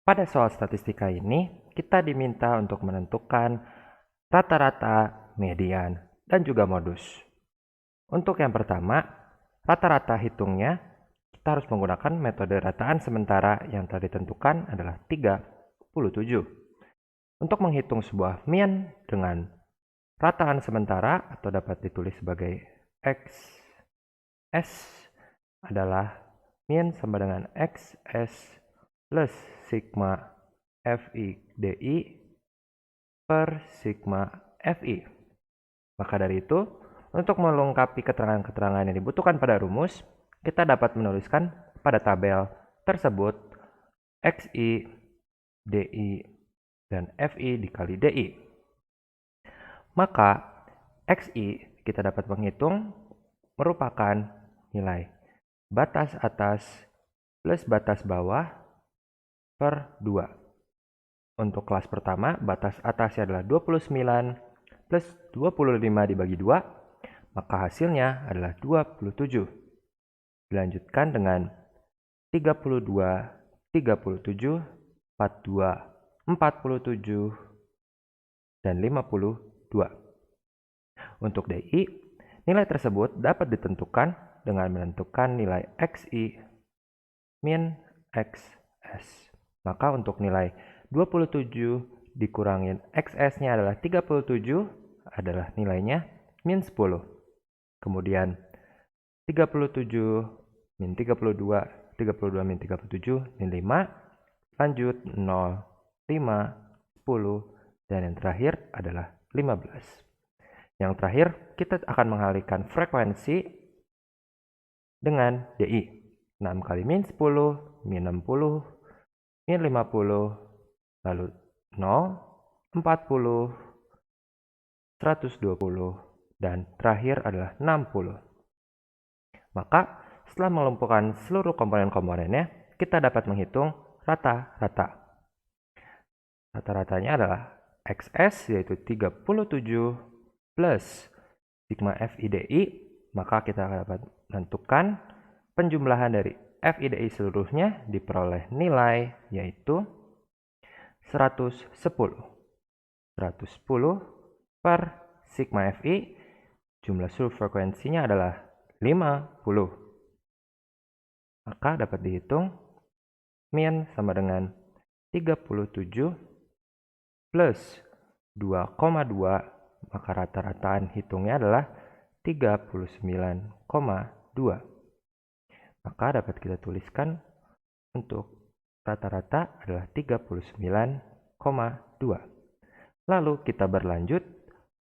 Pada soal statistika ini, kita diminta untuk menentukan rata-rata, median, dan juga modus. Untuk yang pertama, rata-rata hitungnya, kita harus menggunakan metode rataan sementara yang telah ditentukan adalah 37. Untuk menghitung sebuah mean dengan rataan sementara atau dapat ditulis sebagai XS adalah mean sama dengan XS plus sigma FI DI per sigma FI. Maka dari itu, untuk melengkapi keterangan-keterangan yang dibutuhkan pada rumus, kita dapat menuliskan pada tabel tersebut XI, DI, dan FI dikali DI. Maka XI kita dapat menghitung merupakan nilai batas atas plus batas bawah per 2. Untuk kelas pertama, batas atasnya adalah 29 plus 25 dibagi 2, maka hasilnya adalah 27. Dilanjutkan dengan 32, 37, 42, 47, dan 52. Untuk DI, nilai tersebut dapat ditentukan dengan menentukan nilai XI min XS. Maka untuk nilai 27 dikurangin XS-nya adalah 37 adalah nilainya min 10. Kemudian 37 min 32, 32 min 37 min 5, lanjut 0, 5, 10, dan yang terakhir adalah 15. Yang terakhir, kita akan mengalihkan frekuensi dengan DI. 6 kali min 10, min 60, min 50, lalu 0, 40, 120, dan terakhir adalah 60. Maka, setelah mengumpulkan seluruh komponen-komponennya, kita dapat menghitung rata-rata. Rata-ratanya adalah XS, yaitu 37, plus sigma FIDI, maka kita dapat menentukan penjumlahan dari FIDI seluruhnya diperoleh nilai yaitu 110. 110 per sigma FI, jumlah seluruh frekuensinya adalah 50. Maka dapat dihitung mean sama dengan 37 plus 2,2, maka rata-rataan hitungnya adalah 39,2. Maka dapat kita tuliskan untuk rata-rata adalah 39,2. Lalu kita berlanjut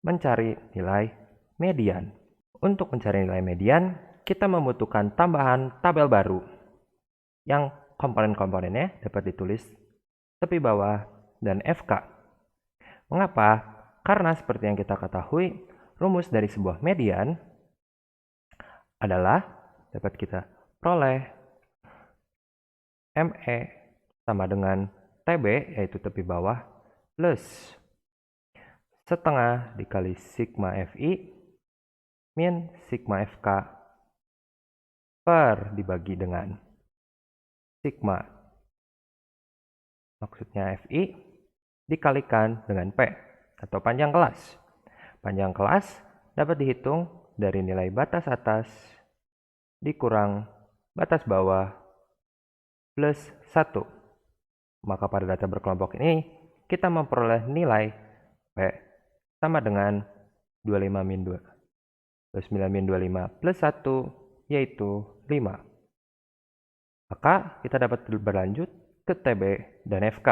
mencari nilai median. Untuk mencari nilai median, kita membutuhkan tambahan tabel baru yang komponen-komponennya dapat ditulis tepi bawah dan FK. Mengapa? Karena seperti yang kita ketahui, rumus dari sebuah median adalah dapat kita peroleh ME sama dengan TB, yaitu tepi bawah, plus setengah dikali sigma FI min sigma FK per dibagi dengan sigma, maksudnya FI, dikalikan dengan P atau panjang kelas. Panjang kelas dapat dihitung dari nilai batas atas dikurang batas bawah plus 1. Maka pada data berkelompok ini, kita memperoleh nilai P sama dengan 25 min 2. 29 min 25 plus 1, yaitu 5. Maka kita dapat berlanjut ke TB dan FK.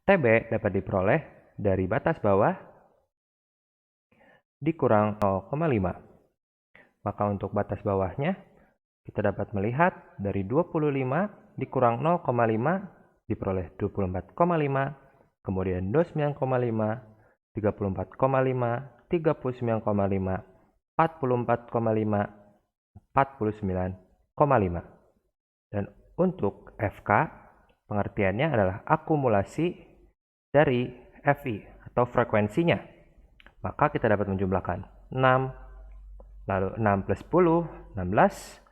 TB dapat diperoleh dari batas bawah dikurang 0,5. Maka untuk batas bawahnya, kita dapat melihat dari 25 dikurang 0,5 diperoleh 24,5, kemudian 29,5, 34,5, 39,5, 44,5, 49,5. Dan untuk FK, pengertiannya adalah akumulasi dari FI atau frekuensinya. Maka kita dapat menjumlahkan 6, lalu 6 plus 10, 16,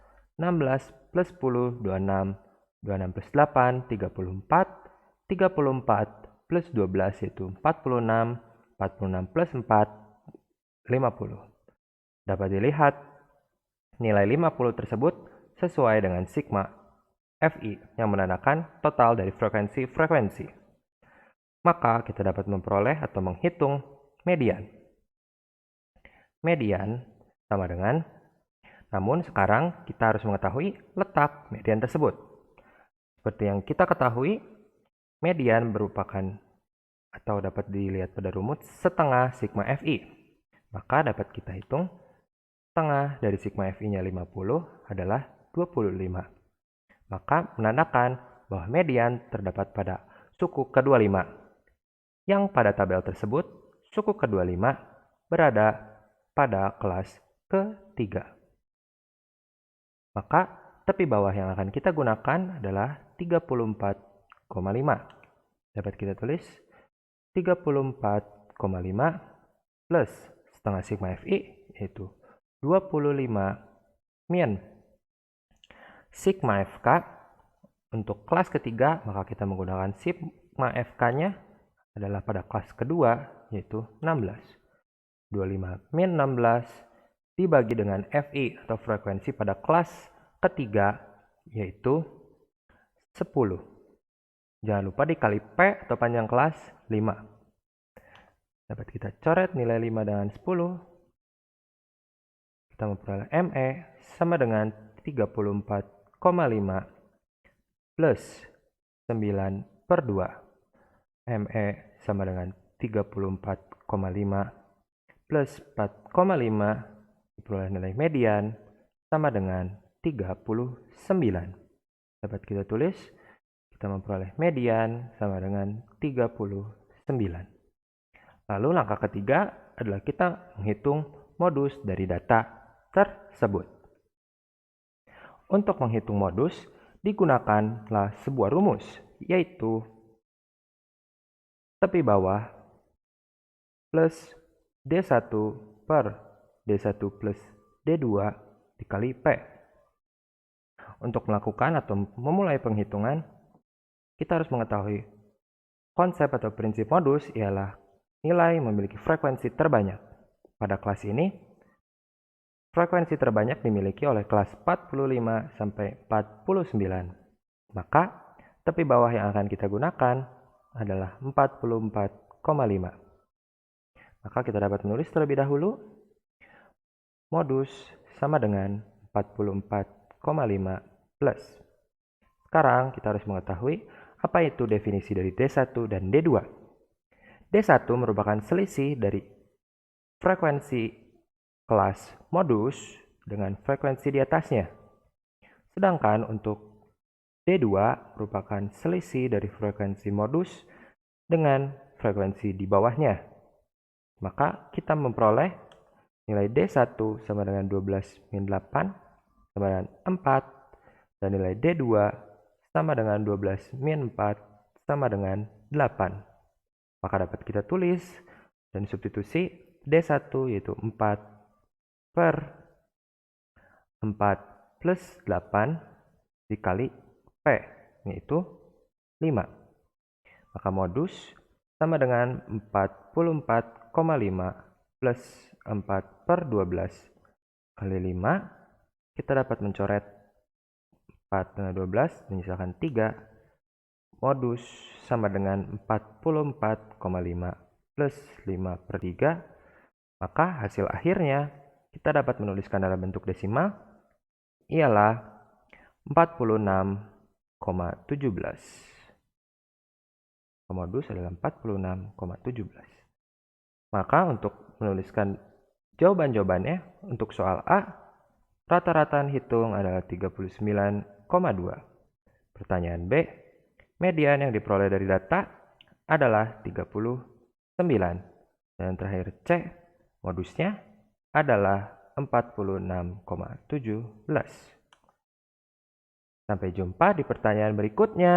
16 plus 10, 26, 26 plus 8, 34. 34 plus 12 yaitu 46. 46 plus 4, 50. Dapat dilihat, nilai 50 tersebut sesuai dengan sigma Fi yang menandakan total dari frekuensi-frekuensi. Maka kita dapat memperoleh atau menghitung median. Median sama dengan, namun sekarang kita harus mengetahui letak median tersebut. Seperti yang kita ketahui, median merupakan atau dapat dilihat pada rumus setengah sigma Fi. Maka dapat kita hitung setengah dari sigma Fi-nya 50 adalah 25. Maka menandakan bahwa median terdapat pada suku ke-25. Yang pada tabel tersebut, suku ke-25 berada pada kelas ke-3. Maka tepi bawah yang akan kita gunakan adalah 34,5. Dapat kita tulis 34,5 plus setengah sigma Fi yaitu 25 min sigma FK. Untuk kelas ketiga maka kita menggunakan sigma FK-nya adalah pada kelas kedua yaitu 16. 25 min 16 dibagi dengan Fi atau frekuensi pada kelas ketiga yaitu 10. Jangan lupa dikali P atau panjang kelas 5. Dapat kita coret nilai 5 dengan 10. Kita memperoleh ME sama dengan 34,5 plus 9 per 2. ME sama dengan 34,5 plus 4,5 diperoleh nilai median sama dengan 39. Dapat kita tulis, kita memperoleh median sama dengan 39. Lalu langkah ketiga adalah kita menghitung modus dari data tersebut. Untuk menghitung modus, digunakanlah sebuah rumus, yaitu tepi bawah plus D1 per D1 plus D2 dikali P. Untuk melakukan atau memulai penghitungan, kita harus mengetahui konsep atau prinsip modus ialah nilai memiliki frekuensi terbanyak. Pada kelas ini, frekuensi terbanyak dimiliki oleh kelas 45 sampai 49. Maka, tepi bawah yang akan kita gunakan adalah 44,5. Maka kita dapat menulis terlebih dahulu modus sama dengan 44,5 plus. Sekarang kita harus mengetahui apa itu definisi dari D1 dan D2. D1 merupakan selisih dari frekuensi kelas modus dengan frekuensi di atasnya. Sedangkan untuk D2 merupakan selisih dari frekuensi modus dengan frekuensi di bawahnya. Maka kita memperoleh nilai D1 sama dengan 12 min 8 sama dengan 4. Dan nilai D2 sama dengan 12 min 4 sama dengan 8. Maka dapat kita tulis dan substitusi D1 yaitu 4 per 4 plus 8 dikali P yaitu 5. Maka modus sama dengan 44,5 plus 4 per 12 kali 5. Kita dapat mencoret 4 dengan 12 menyisakan 3. Modus sama dengan 44,5 plus 5 per 3. Maka hasil akhirnya kita dapat menuliskan dalam bentuk desimal ialah 46,17. Modus adalah 46,17. Maka untuk menuliskan jawaban-jawabannya untuk soal A, rata-rata hitung adalah 39,2. Pertanyaan B, median yang diperoleh dari data adalah 39. Dan terakhir C, modusnya adalah 46,17. Sampai jumpa di pertanyaan berikutnya.